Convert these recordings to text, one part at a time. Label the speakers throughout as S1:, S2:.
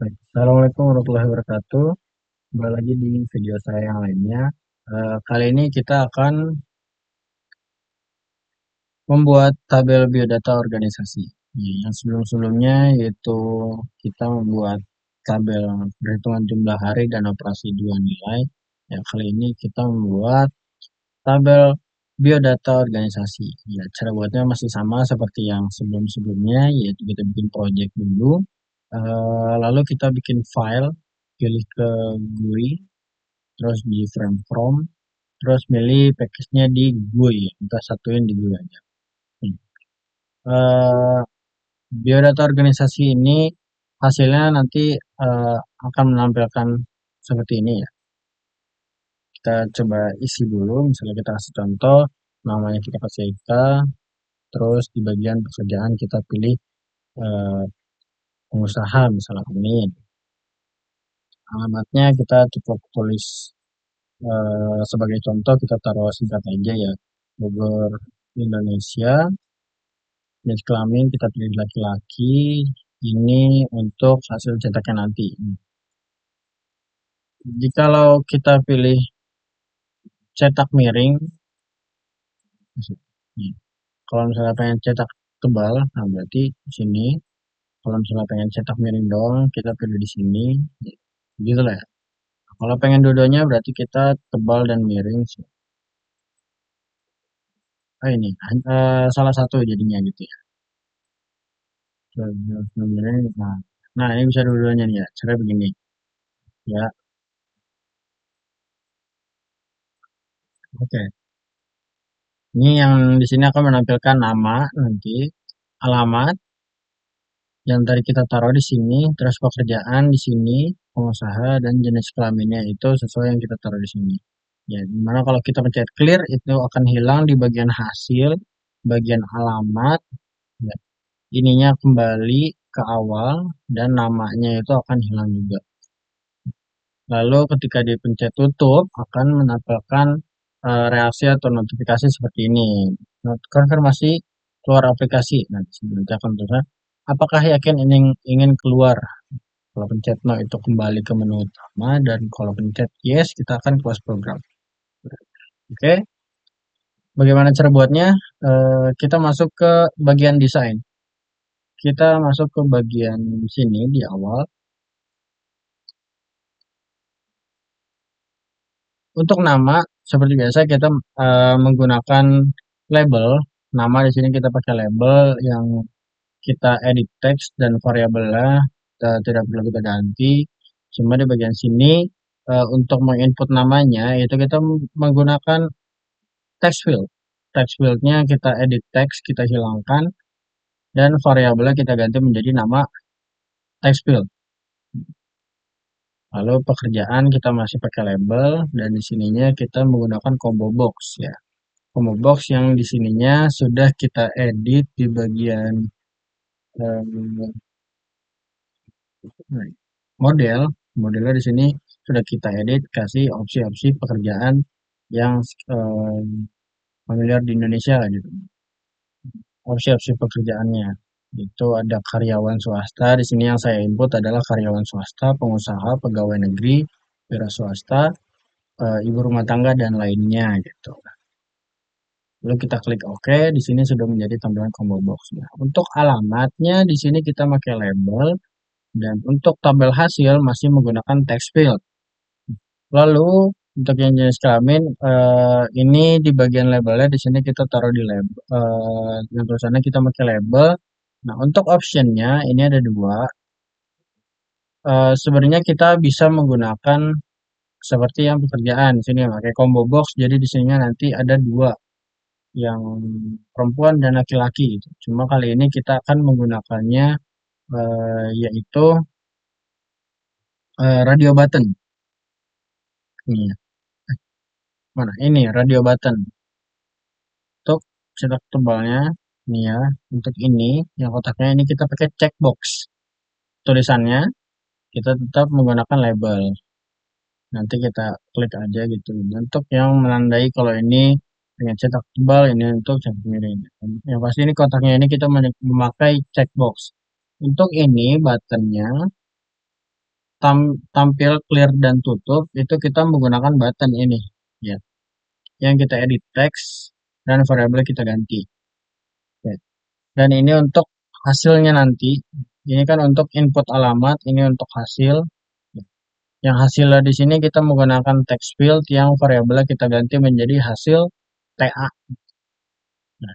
S1: Baik, Assalamualaikum warahmatullahi wabarakatuh. Kembali lagi di video saya yang lainnya. Kali ini kita akan membuat tabel biodata organisasi. Ya, yang sebelum-sebelumnya yaitu kita membuat tabel perhitungan jumlah hari dan operasi dua nilai. Ya, kali ini kita membuat tabel biodata organisasi. Ya, cara buatnya masih sama seperti yang sebelum-sebelumnya, yaitu kita bikin project dulu. Lalu kita bikin file, pilih ke GUI, terus di frame from, terus milih package-nya di GUI, kita satuin di GUI aja. Eh, Biodata organisasi ini hasilnya nanti akan menampilkan seperti ini ya. Kita coba isi dulu, misalnya kita kasih contoh, namanya kita kasih Eka, terus di bagian pekerjaan kita pilih eh, pengusaha misalnya ini. Alamatnya kita cukup tulis sebagai contoh kita taruh singkat aja ya, Bogor, Indonesia. Jenis kelamin kita pilih laki-laki. Ini untuk hasil cetaknya nanti. Jikalau kita pilih cetak miring, kalau misalnya pengen cetak tebal, nah berarti di sini. Kalau misalnya pengen cetak miring doang, kita pilih di sini. Gitu lah ya. Kalau pengen dua-duanya berarti kita tebal dan miring. Ini salah satu jadinya gitu ya. Nah, nah ini bisa dua-duanya nih ya. Cara begini ya. Oke. Ini yang di sini akan menampilkan nama nanti, alamat yang tadi kita taruh di sini, terus pekerjaan di sini, pengusaha dan jenis kelaminnya itu sesuai yang kita taruh di sini. Ya, dimana kalau kita pencet clear itu akan hilang di bagian hasil, bagian alamat, ya, ininya kembali ke awal dan namanya itu akan hilang juga. Lalu ketika dipencet tutup akan menampilkan reaksi atau notifikasi seperti ini. Konfirmasi keluar aplikasi. Nah, nanti akan tulisan apakah yakin ingin keluar. Kalau pencet no itu kembali ke menu utama dan kalau pencet yes kita akan close program. Oke, bagaimana cara buatnya? Kita masuk ke bagian desain. Kita masuk ke bagian sini di awal. Untuk nama, seperti biasa kita menggunakan label. Nama di sini kita pakai label yang kita edit teks dan variabelnya tidak perlu kita ganti. Cuma di bagian sini untuk menginput namanya itu kita menggunakan text field. Text fieldnya kita edit teks, kita hilangkan dan variabelnya kita ganti menjadi nama text field. Lalu pekerjaan kita masih pakai label dan di sininya kita menggunakan combo box ya. Combo box yang di sininya sudah kita edit di bagian model. Modelnya di sini sudah kita edit kasih opsi-opsi pekerjaan yang eh, familiar di Indonesia gitu. Opsi-opsi pekerjaannya itu ada karyawan swasta. Di sini yang saya input adalah karyawan swasta, pengusaha, pegawai negeri, wira swasta, ibu rumah tangga dan lainnya gitu. Lalu kita klik OK, di sini sudah menjadi tampilan combo box. Nah, untuk alamatnya di sini kita pakai label dan untuk tabel hasil masih menggunakan text field. Lalu untuk yang jenis kelamin ini di bagian labelnya di sini kita taruh di label yang tulisannya kita pakai label. Nah, untuk optionnya ini ada dua. Sebenarnya kita bisa menggunakan seperti yang pekerjaan di sini pakai combo box. Jadi di sini nanti ada dua yang perempuan dan laki-laki gitu. Cuma kali ini kita akan menggunakannya yaitu radio button. Ini ya. Mana? Ini radio button. Untuk cetak tebalnya ini ya. Untuk ini yang kotaknya ini kita pakai checkbox. Tulisannya kita tetap menggunakan label. Nanti kita klik aja gitu. Untuk yang menandai kalau ini pengen cetak tebal, ini untuk cetak miring. Yang pasti ini kotaknya ini kita memakai checkbox. Untuk ini buttonnya tampil clear dan tutup itu kita menggunakan button ini ya. Yang kita edit teks dan variabel kita ganti. Oke. Dan ini untuk hasilnya nanti. Ini kan untuk input alamat, ini untuk hasil. Yang hasilnya di sini kita menggunakan text field yang variabelnya kita ganti menjadi hasil TA. Nah,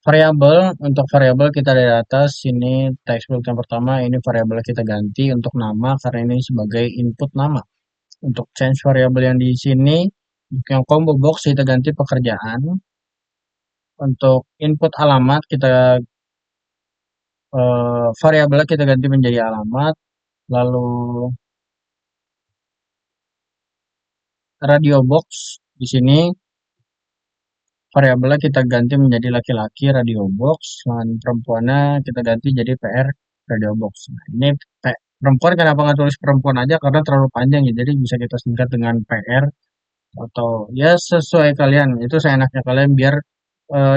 S1: variabel untuk variabel kita dari atas ini text field yang pertama ini variabel kita ganti untuk nama karena ini sebagai input nama. Untuk change variabel yang di sini yang combo box kita ganti pekerjaan. Untuk input alamat kita variabelnya kita ganti menjadi alamat. Lalu radio box di sini variabelnya kita ganti menjadi laki-laki radio box dan perempuannya kita ganti jadi PR radio box. Nah, ini perempuan kenapa nggak tulis perempuan aja karena terlalu panjang ya, jadi bisa kita singkat dengan PR atau ya sesuai kalian, itu seenaknya kalian biar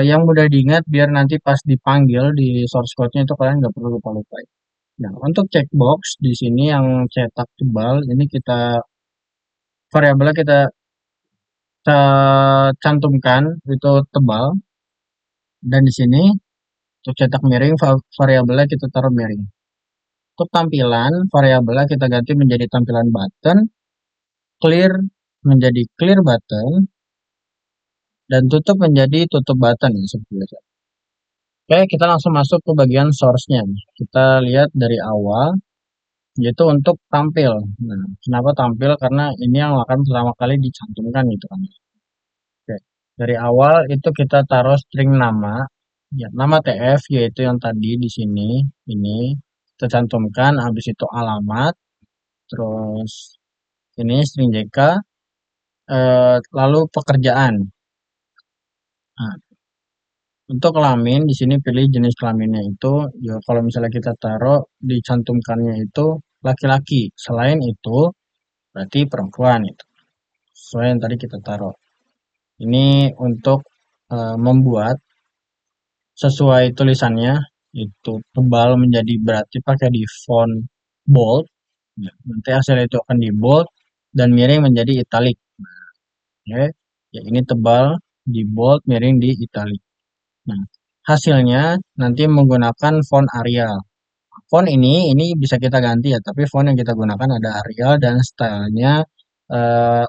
S1: yang mudah diingat biar nanti pas dipanggil di source code-nya itu kalian nggak perlu lupa-lupa. Nah, untuk checkbox di sini yang cetak tebal ini kita variabelnya kita cantumkan itu tebal dan di sini untuk cetak miring variabelnya kita taruh miring. Untuk tampilan variabelnya kita ganti menjadi tampilan button, clear menjadi clear button, dan tutup menjadi tutup button ya seperti biasa. Oke, kita langsung masuk ke bagian source-nya. Kita lihat dari awal yaitu untuk tampil. Nah, kenapa tampil? Karena ini yang akan pertama kali dicantumkan gitu kan. Oke. Dari awal itu kita taruh string nama, ya, nama TF yaitu yang tadi di sini ini kita cantumkan, habis itu alamat, terus ini string JK, lalu pekerjaan. Nah, untuk kelamin di sini pilih jenis kelaminnya itu, ya kalau misalnya kita taruh dicantumkannya itu laki-laki. Selain itu berarti perempuan itu. Sesuai yang tadi kita taruh. Ini untuk membuat sesuai tulisannya itu tebal menjadi berarti pakai di font bold. Ya, nanti hasil itu akan di bold dan miring menjadi italic. Oke, ya ini tebal di bold, miring di italic. Nah, hasilnya nanti menggunakan font Arial. Font ini bisa kita ganti ya, tapi font yang kita gunakan ada Arial dan stylenya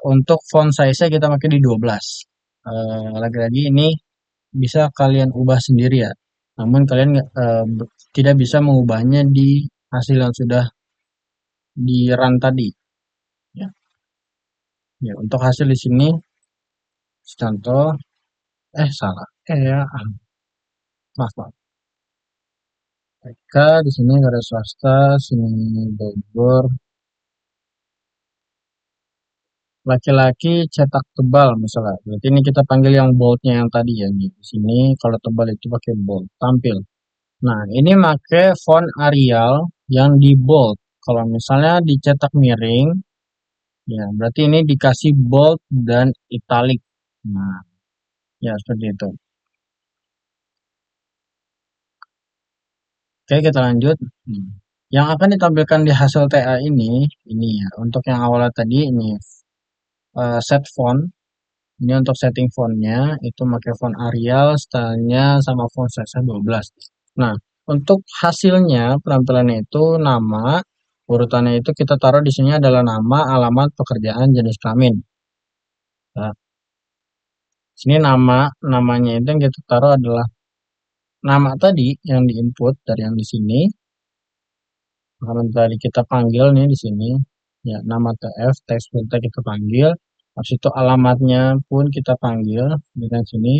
S1: untuk font size-nya kita pakai di 12. Lagi-lagi ini bisa kalian ubah sendiri ya. Namun kalian tidak bisa mengubahnya di hasil yang sudah di run tadi. Ya, ya untuk hasil di sini contoh salah. Ya, maaf, maaf. Eka di sini garis swasta, sini Bogor. Laki-laki cetak tebal misalnya. Berarti ini kita panggil yang boldnya yang tadi ya. Di sini kalau tebal itu pakai bold, tampil. Nah, ini pakai font Arial yang di bold. Kalau misalnya dicetak miring, ya berarti ini dikasih bold dan italic. Nah, ya seperti itu. Oke, kita lanjut. Yang akan ditampilkan di hasil TA ini ya. Untuk yang awalnya tadi ini set font. Ini untuk setting fontnya itu pakai font Arial, stylenya sama font size 12. Nah, untuk hasilnya penampilannya itu nama, urutannya itu kita taruh di sini adalah nama, alamat, pekerjaan, jenis kelamin. Nah, sini namanya itu yang kita taruh adalah nama tadi yang diinput dari yang di sini. Karena tadi kita panggil nih di sini, ya nama TF, text filter kita panggil. Habis itu alamatnya pun kita panggil dengan sini.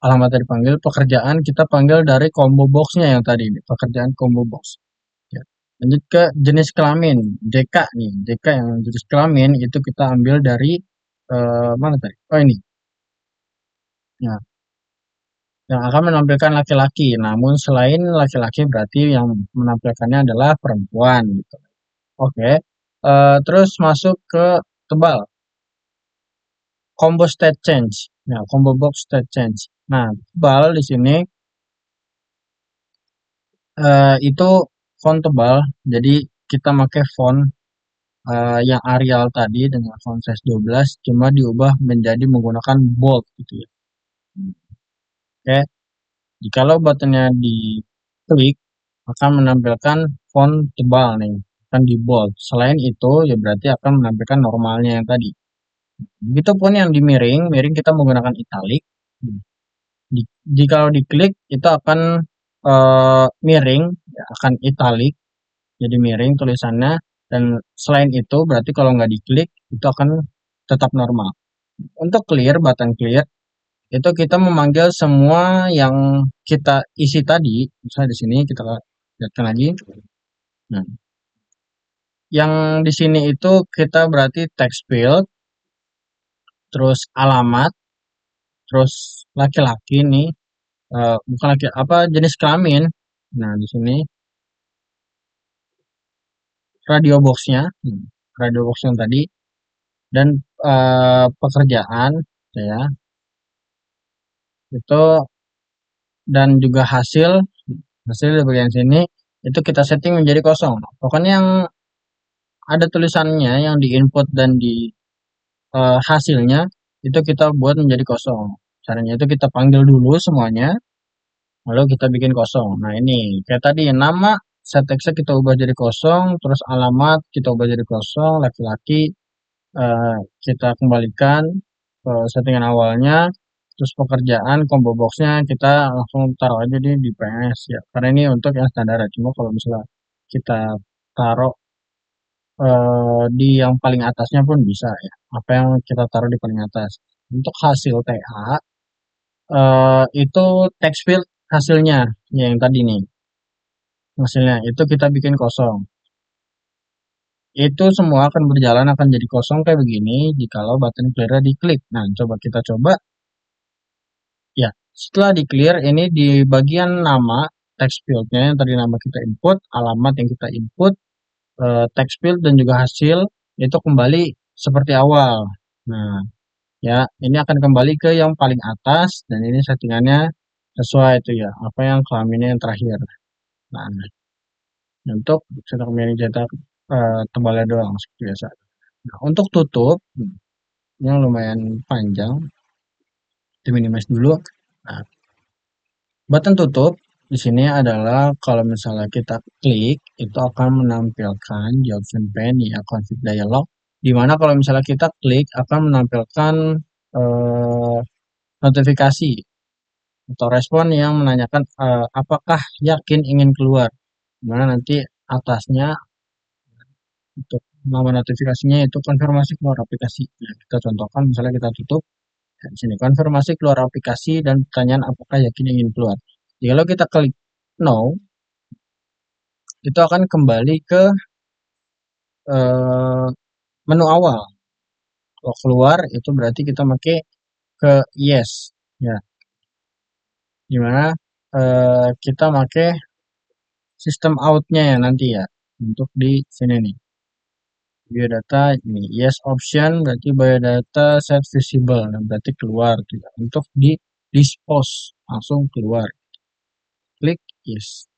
S1: Alamatnya dipanggil, pekerjaan kita panggil dari combo boxnya yang tadi ini, pekerjaan combo box. Ya. Lanjut ke jenis kelamin, JK nih, JK yang jenis kelamin itu kita ambil dari mana tadi? Oh ini, ya, yang akan menampilkan laki-laki. Namun selain laki-laki berarti yang menampilkannya adalah perempuan gitu. Oke, terus masuk ke tebal, combo state change. Nah, combo box state change. Nah, tebal di sini itu font tebal, jadi kita pakai font yang Arial tadi dengan font size 12 cuma diubah menjadi menggunakan bold gitu ya. Oke, jikalau buttonnya diklik akan menampilkan font tebal nih, akan di bold. Selain itu ya berarti akan menampilkan normalnya yang tadi. Begitupun yang di miring, miring kita menggunakan italic. Jikalau diklik itu akan miring, ya, akan italic, jadi miring tulisannya. Dan selain itu berarti kalau nggak diklik itu akan tetap normal. Untuk clear, button clear, itu kita memanggil semua yang kita isi tadi. Misalnya di sini kita lihatkan lagi. Nah, yang di sini itu kita berarti text field, terus alamat, terus laki-laki nih, bukan laki apa jenis kelamin. Nah, di sini radio boxnya, radio box yang tadi, dan pekerjaan, ya, itu dan juga hasil, hasil di bagian sini itu kita setting menjadi kosong. Pokoknya yang ada tulisannya yang di input dan di hasilnya itu kita buat menjadi kosong. Caranya itu kita panggil dulu semuanya, lalu kita bikin kosong. Nah ini kayak tadi nama set text kita ubah jadi kosong, terus alamat kita ubah jadi kosong, laki-laki eh, kita kembalikan ke settingan awalnya, terus pekerjaan combo boxnya kita langsung taruh aja di PS ya, karena ini untuk yang standar. Cuma kalau misalnya kita taruh di yang paling atasnya pun bisa ya. Apa yang kita taruh di paling atas. Untuk hasil TA itu text field hasilnya ya, yang tadi nih. Hasilnya itu kita bikin kosong. Itu semua akan berjalan akan jadi kosong kayak begini jikalau button clear diklik. Nah, coba kita coba ya. Setelah di clear ini di bagian nama text fieldnya yang tadi nama kita input, alamat yang kita input, text field dan juga hasil itu kembali seperti awal. Nah, ya, ini akan kembali ke yang paling atas dan ini settingannya sesuai itu ya, apa yang kelaminnya yang terakhir. Nah, untuk cetak miring cetak tebalnya doang seperti biasa. Nah, untuk tutup yang lumayan panjang, kita minimize dulu. Nah, button tutup di sini adalah kalau misalnya kita klik itu akan menampilkan di option pane ya config dialog, di mana kalau misalnya kita klik akan menampilkan eh, notifikasi atau respon yang menanyakan apakah yakin ingin keluar. Dimana nanti atasnya untuk nama notifikasinya itu konfirmasi keluar aplikasi. Nah, kita contohkan misalnya kita tutup di sini konfirmasi keluar aplikasi dan pertanyaan apakah yakin ingin keluar. Jika kita klik no, itu akan kembali ke eh, menu awal. Kalau keluar itu berarti kita pakai ke yes ya. Dimana kita pakai sistem outnya ya nanti ya untuk di sini nih. Biodata ini yes option berarti biodata set visible, nah, berarti keluar tidak. Untuk di dispose langsung keluar, klik yes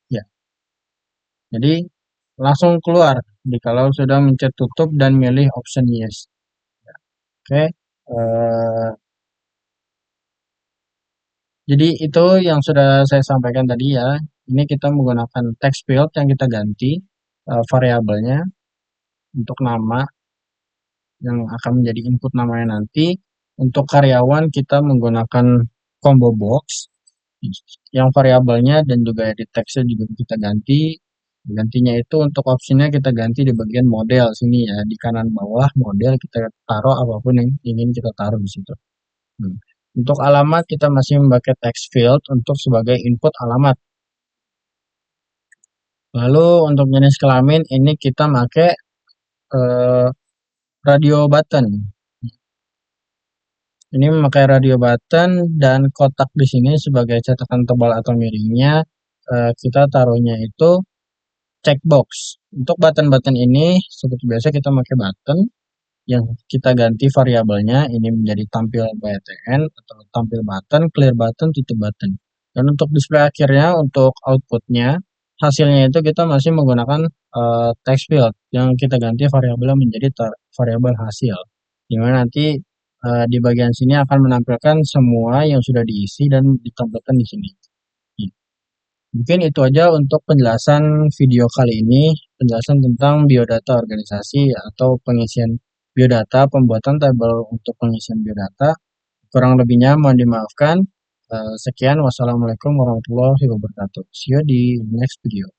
S1: ya, jadi langsung keluar kalau sudah mencet tutup dan milih option yes. Oke, jadi itu yang sudah saya sampaikan tadi ya. Ini kita menggunakan text field yang kita ganti variabelnya untuk nama yang akan menjadi input namanya nanti. Untuk karyawan kita menggunakan combo box yang variabelnya dan juga edit text-nya juga kita ganti. Gantinya itu untuk opsinya kita ganti di bagian model sini ya, di kanan bawah model kita taruh apapun yang ingin kita taruh di situ. Untuk alamat kita masih memakai text field untuk sebagai input alamat. Lalu untuk jenis kelamin ini kita pakai eh, radio button. Ini memakai radio button dan kotak di sini sebagai cetakan tebal atau miringnya kita taruhnya itu checkbox. Untuk button-button ini seperti biasa kita pakai button yang kita ganti variabelnya ini menjadi tampil btn atau tampil button, clear button, tutup button. Dan untuk display akhirnya untuk outputnya hasilnya itu kita masih menggunakan text field yang kita ganti variabelnya menjadi variabel hasil. Di mana nanti di bagian sini akan menampilkan semua yang sudah diisi dan ditampilkan di sini. Mungkin itu aja untuk penjelasan video kali ini, penjelasan tentang biodata organisasi atau pengisian biodata, pembuatan tabel untuk pengisian biodata. Kurang lebihnya mohon dimaafkan. Sekian, wassalamualaikum warahmatullahi wabarakatuh. See you di next video.